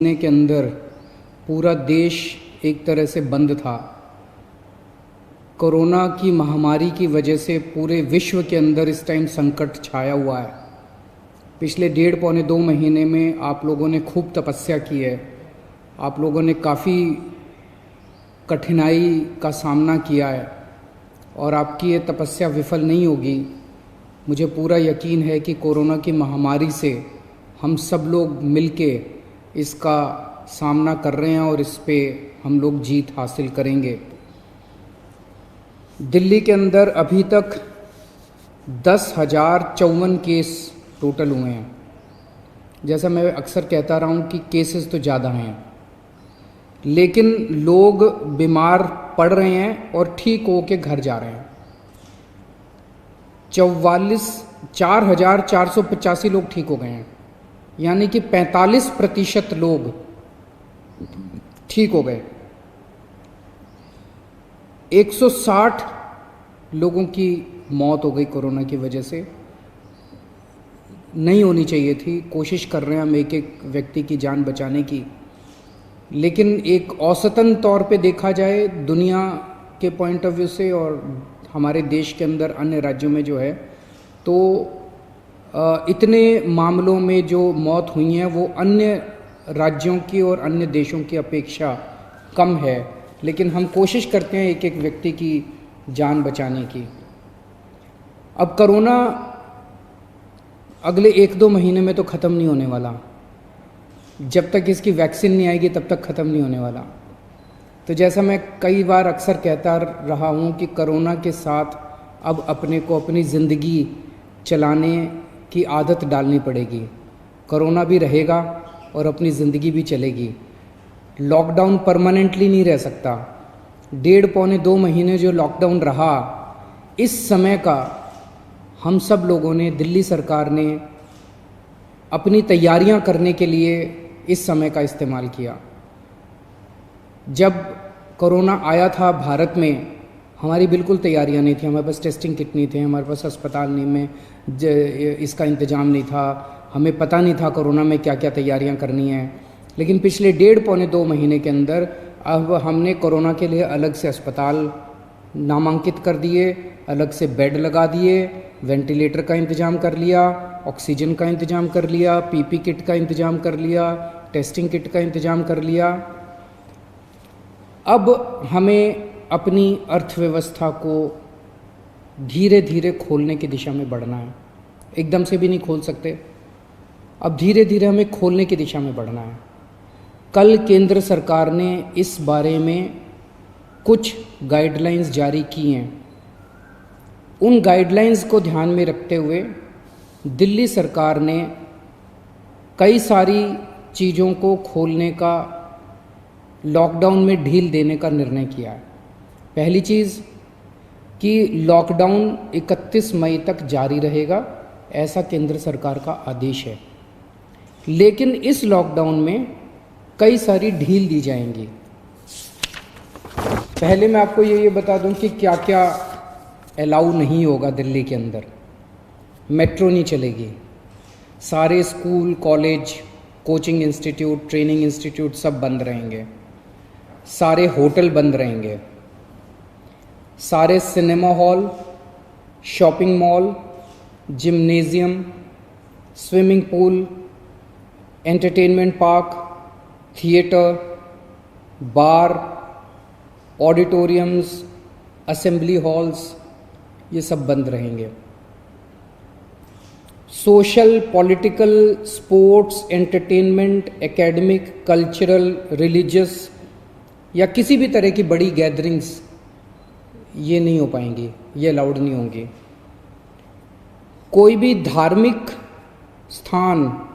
महीने के अंदर पूरा देश एक तरह से बंद था। कोरोना की महामारी की वजह से पूरे विश्व के अंदर इस टाइम संकट छाया हुआ है। पिछले 1.5-2 महीने में आप लोगों ने खूब तपस्या की है। आप लोगों ने काफ़ी कठिनाई का सामना किया है और आपकी ये तपस्या विफल नहीं होगी। मुझे पूरा यकीन है कि कोरोना की महामारी से हम सब लोग मिलके इसका सामना कर रहे हैं और इस पे हम लोग जीत हासिल करेंगे। दिल्ली के अंदर अभी तक 10,054 केस टोटल हुए हैं। जैसा मैं अक्सर कहता रहा हूँ कि केसेस तो ज़्यादा हैं, लेकिन लोग बीमार पड़ रहे हैं और ठीक होके घर जा रहे हैं। 4,485 लोग ठीक हो गए हैं, यानी कि 45% लोग ठीक हो गए। 160 लोगों की मौत हो गई कोरोना की वजह से। नहीं होनी चाहिए थी। कोशिश कर रहे हैं हम एक एक व्यक्ति की जान बचाने की, लेकिन एक औसतन तौर पे देखा जाए दुनिया के पॉइंट ऑफ व्यू से और हमारे देश के अंदर अन्य राज्यों में जो है, तो इतने मामलों में जो मौत हुई हैं वो अन्य राज्यों की और अन्य देशों की अपेक्षा कम है, लेकिन हम कोशिश करते हैं एक एक व्यक्ति की जान बचाने की। अब कोरोना अगले 1-2 महीने में तो ख़त्म नहीं होने वाला। जब तक इसकी वैक्सीन नहीं आएगी तब तक ख़त्म नहीं होने वाला। तो जैसा मैं कई बार अक्सर कहता रहा हूँ कि कोरोना के साथ अब अपने को अपनी ज़िंदगी चलाने की आदत डालनी पड़ेगी। कोरोना भी रहेगा और अपनी ज़िंदगी भी चलेगी। लॉकडाउन परमानेंटली नहीं रह सकता। 1.5-2 महीने जो लॉकडाउन रहा, इस समय का हम सब लोगों ने, दिल्ली सरकार ने अपनी तैयारियां करने के लिए इस समय का इस्तेमाल किया। जब कोरोना आया था भारत में, हमारी बिल्कुल तैयारियां नहीं थी। हमारे पास टेस्टिंग किट नहीं थे, हमारे पास अस्पताल नहीं में इसका इंतज़ाम नहीं था, हमें पता नहीं था कोरोना में क्या क्या तैयारियां करनी है। लेकिन पिछले 1.5-2 महीने के अंदर अब हमने कोरोना के लिए अलग से अस्पताल नामांकित कर दिए, अलग से बेड लगा दिए, वेंटिलेटर का इंतज़ाम कर लिया, ऑक्सीजन का इंतज़ाम कर लिया, पीपी किट का इंतज़ाम कर लिया, टेस्टिंग किट का इंतज़ाम कर लिया। अब हमें अपनी अर्थव्यवस्था को धीरे धीरे खोलने की दिशा में बढ़ना है। एकदम से भी नहीं खोल सकते। अब धीरे धीरे हमें खोलने की दिशा में बढ़ना है। कल केंद्र सरकार ने इस बारे में कुछ गाइडलाइंस जारी की हैं। उन गाइडलाइंस को ध्यान में रखते हुए दिल्ली सरकार ने कई सारी चीज़ों को खोलने का, लॉकडाउन में ढील देने का निर्णय किया है। पहली चीज़ कि लॉकडाउन 31 मई तक जारी रहेगा, ऐसा केंद्र सरकार का आदेश है। लेकिन इस लॉकडाउन में कई सारी ढील दी जाएंगी। पहले मैं आपको ये बता दूं कि क्या क्या अलाउ नहीं होगा दिल्ली के अंदर। मेट्रो नहीं चलेगी, सारे school, college, coaching institute, training institute सब बंद रहेंगे, सारे होटल बंद रहेंगे, सारे cinema hall, shopping mall, gymnasium, swimming pool, entertainment park, theatre, bar, auditoriums, assembly halls, ये सब बंद रहेंगे। Social, political, sports, entertainment, academic, cultural, religious या किसी भी तरह की बड़ी गैदरिंग्स ये नहीं हो पाएंगी, ये अलाउड नहीं होंगी। कोई भी धार्मिक स्थान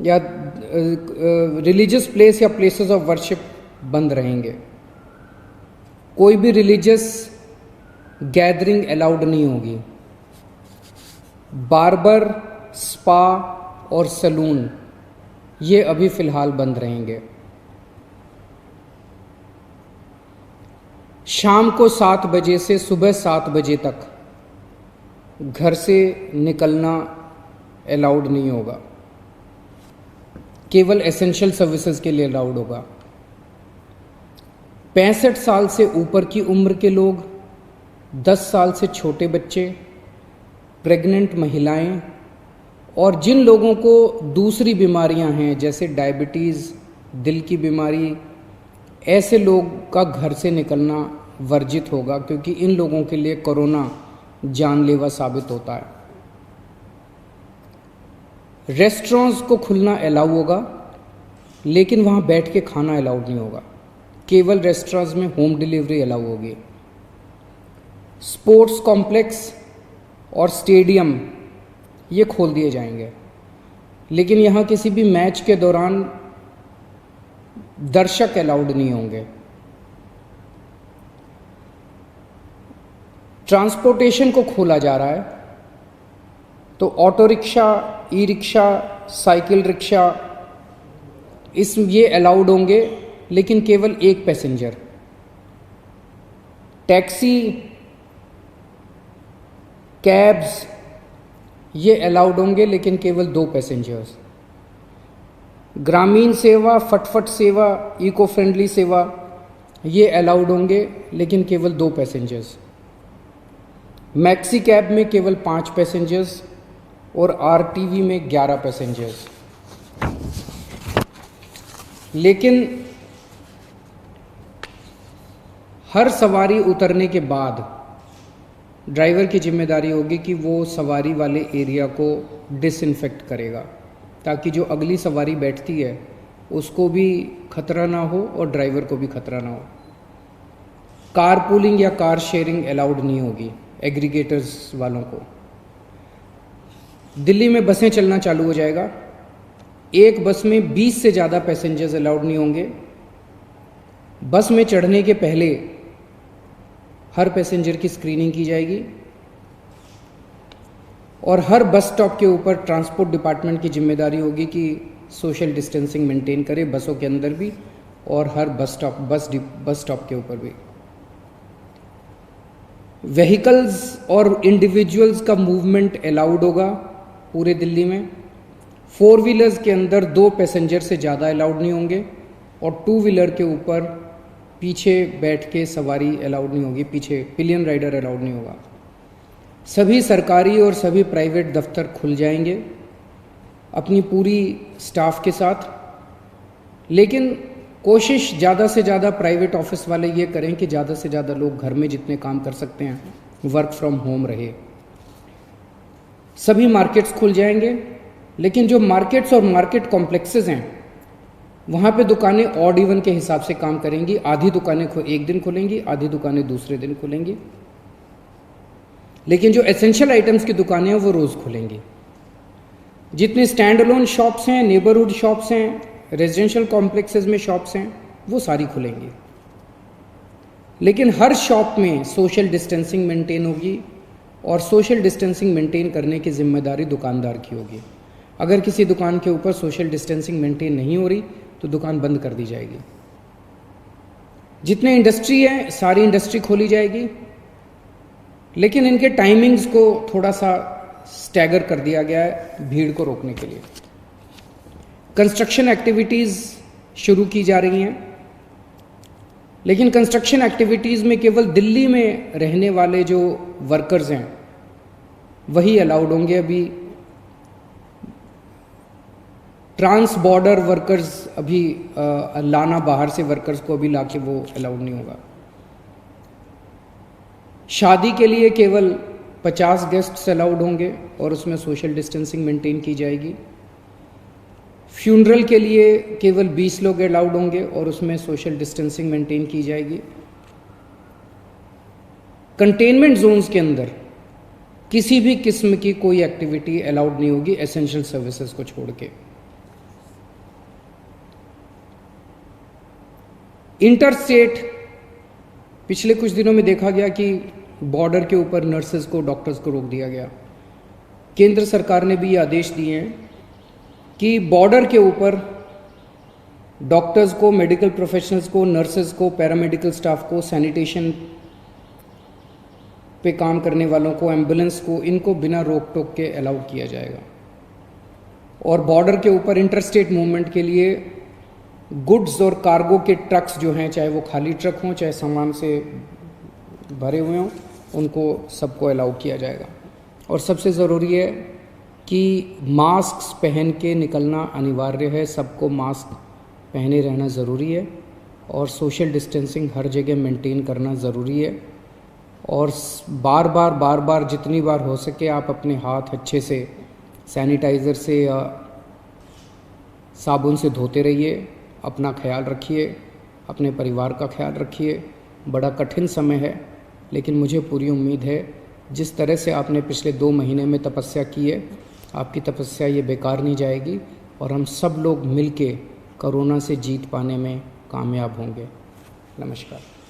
या रिलीजियस प्लेस या प्लेसेस ऑफ वर्शिप बंद रहेंगे। कोई भी रिलीजियस गैदरिंग अलाउड नहीं होगी। बार्बर, स्पा और सैलून ये अभी फ़िलहाल बंद रहेंगे। शाम को 7 बजे से सुबह 7 बजे तक घर से निकलना अलाउड नहीं होगा। केवल एसेंशियल सर्विसेज के लिए अलाउड होगा। 65 साल से ऊपर की उम्र के लोग, 10 साल से छोटे बच्चे, प्रेग्नेंट महिलाएं और जिन लोगों को दूसरी बीमारियां हैं जैसे डायबिटीज़, दिल की बीमारी, ऐसे लोग का घर से निकलना वर्जित होगा, क्योंकि इन लोगों के लिए कोरोना जानलेवा साबित होता है। रेस्टोरेंट्स को खुलना अलाउ होगा, लेकिन वहाँ बैठ के खाना अलाउड नहीं होगा। केवल रेस्टोरेंट्स में होम डिलीवरी अलाउ होगी। स्पोर्ट्स कॉम्प्लेक्स और स्टेडियम ये खोल दिए जाएंगे, लेकिन यहाँ किसी भी मैच के दौरान दर्शक अलाउड नहीं होंगे। ट्रांसपोर्टेशन को खोला जा रहा है, तो auto rickshaw, e rickshaw, cycle rickshaw ये अलाउड होंगे, लेकिन केवल एक पैसेंजर। टैक्सी, कैब्स ये अलाउड होंगे, लेकिन केवल 2 पैसेंजर्स। ग्रामीण सेवा, फटफट सेवा, इको फ्रेंडली सेवा ये अलाउड होंगे, लेकिन केवल 2 पैसेंजर्स। मैक्सी कैब में केवल 5 पैसेंजर्स और आरटीवी में 11 पैसेंजर्स। लेकिन हर सवारी उतरने के बाद ड्राइवर की जिम्मेदारी होगी कि वो सवारी वाले एरिया को डिसइंफेक्ट करेगा, ताकि जो अगली सवारी बैठती है उसको भी खतरा ना हो और ड्राइवर को भी खतरा ना हो। कार पूलिंग या कार शेयरिंग अलाउड नहीं होगी एग्रीगेटर्स वालों को। दिल्ली में बसें चलना चालू हो जाएगा। एक बस में 20 से ज़्यादा पैसेंजर्स अलाउड नहीं होंगे। बस में चढ़ने के पहले हर पैसेंजर की स्क्रीनिंग की जाएगी और हर बस स्टॉप के ऊपर ट्रांसपोर्ट डिपार्टमेंट की जिम्मेदारी होगी कि सोशल डिस्टेंसिंग मेंटेन करे, बसों के अंदर भी और हर बस स्टॉप के ऊपर भी। व्हीकल्स और इंडिविजुअल्स का मूवमेंट अलाउड होगा पूरे दिल्ली में। 4 व्हीलर्स के अंदर 2 पैसेंजर से ज़्यादा अलाउड नहीं होंगे और 2 व्हीलर के ऊपर पीछे बैठ के सवारी अलाउड नहीं होगी, पीछे पिलियन राइडर अलाउड नहीं होगा। सभी सरकारी और सभी प्राइवेट दफ्तर खुल जाएंगे अपनी पूरी स्टाफ के साथ, लेकिन कोशिश ज़्यादा से ज़्यादा प्राइवेट ऑफिस वाले ये करें कि ज़्यादा से ज़्यादा लोग घर में जितने काम कर सकते हैं वर्क फ्रॉम होम रहे। सभी मार्केट्स खुल जाएंगे, लेकिन जो मार्केट्स और मार्केट कॉम्प्लेक्सेस हैं वहाँ पे दुकानें ऑड इवन के हिसाब से काम करेंगी। आधी दुकानें एक दिन खुलेंगी, आधी दुकानें दूसरे दिन खुलेंगी, लेकिन जो एसेंशियल आइटम्स की दुकानें हैं वो रोज़ खुलेंगी। जितने स्टैंड अलोन शॉप्स हैं, नेबरहुड शॉप्स हैं, रेजिडेंशियल कॉम्प्लेक्सेस में शॉप्स हैं, वो सारी खुलेंगी, लेकिन हर शॉप में सोशल डिस्टेंसिंग मेंटेन होगी और सोशल डिस्टेंसिंग मेंटेन करने की जिम्मेदारी दुकानदार की होगी। अगर किसी दुकान के ऊपर सोशल डिस्टेंसिंग मेंटेन नहीं हो रही तो दुकान बंद कर दी जाएगी। जितने इंडस्ट्री है सारी इंडस्ट्री खोली जाएगी, लेकिन इनके टाइमिंग्स को थोड़ा सा स्टैगर कर दिया गया है भीड़ को रोकने के लिए। कंस्ट्रक्शन एक्टिविटीज़ शुरू की जा रही हैं, लेकिन कंस्ट्रक्शन एक्टिविटीज़ में केवल दिल्ली में रहने वाले जो वर्कर्स हैं वही अलाउड होंगे। अभी ट्रांस बॉर्डर वर्कर्स अभी लाना, बाहर से वर्कर्स को अभी लाके वो अलाउड नहीं होगा। शादी के लिए केवल 50 गेस्ट्स अलाउड होंगे और उसमें सोशल डिस्टेंसिंग मेंटेन की जाएगी। फ्यूनरल के लिए केवल 20 लोग अलाउड होंगे और उसमें सोशल डिस्टेंसिंग मेंटेन की जाएगी। कंटेनमेंट जोन्स के अंदर किसी भी किस्म की कोई एक्टिविटी अलाउड नहीं होगी एसेंशियल सर्विसेज को छोड़ के। इंटर स्टेट पिछले कुछ दिनों में देखा गया कि बॉर्डर के ऊपर नर्सेज को, डॉक्टर्स को रोक दिया गया। केंद्र सरकार ने भी ये आदेश दिए हैं कि बॉर्डर के ऊपर डॉक्टर्स को, मेडिकल प्रोफेशनल्स को, नर्सेज को, पैरामेडिकल स्टाफ को, सैनिटेशन पे काम करने वालों को, एम्बुलेंस को, इनको बिना रोक टोक के अलाउ किया जाएगा। और बॉर्डर के ऊपर इंटरस्टेट मूवमेंट के लिए गुड्स और कार्गो के ट्रक्स जो हैं, चाहे वो खाली ट्रक हों चाहे सामान से भरे हुए हों, उनको सबको अलाउ किया जाएगा। और सबसे ज़रूरी है कि मास्क पहन के निकलना अनिवार्य है, सबको मास्क पहने रहना ज़रूरी है और सोशल डिस्टेंसिंग हर जगह मेंटेन करना ज़रूरी है। और बार बार जितनी बार हो सके आप अपने हाथ अच्छे से सैनिटाइज़र से या साबुन से धोते रहिए। अपना ख्याल रखिए, अपने परिवार का ख्याल रखिए। बड़ा कठिन समय है, लेकिन मुझे पूरी उम्मीद है जिस तरह से आपने पिछले 2 महीने में तपस्या की है, आपकी तपस्या ये बेकार नहीं जाएगी और हम सब लोग मिलके कोरोना से जीत पाने में कामयाब होंगे। नमस्कार।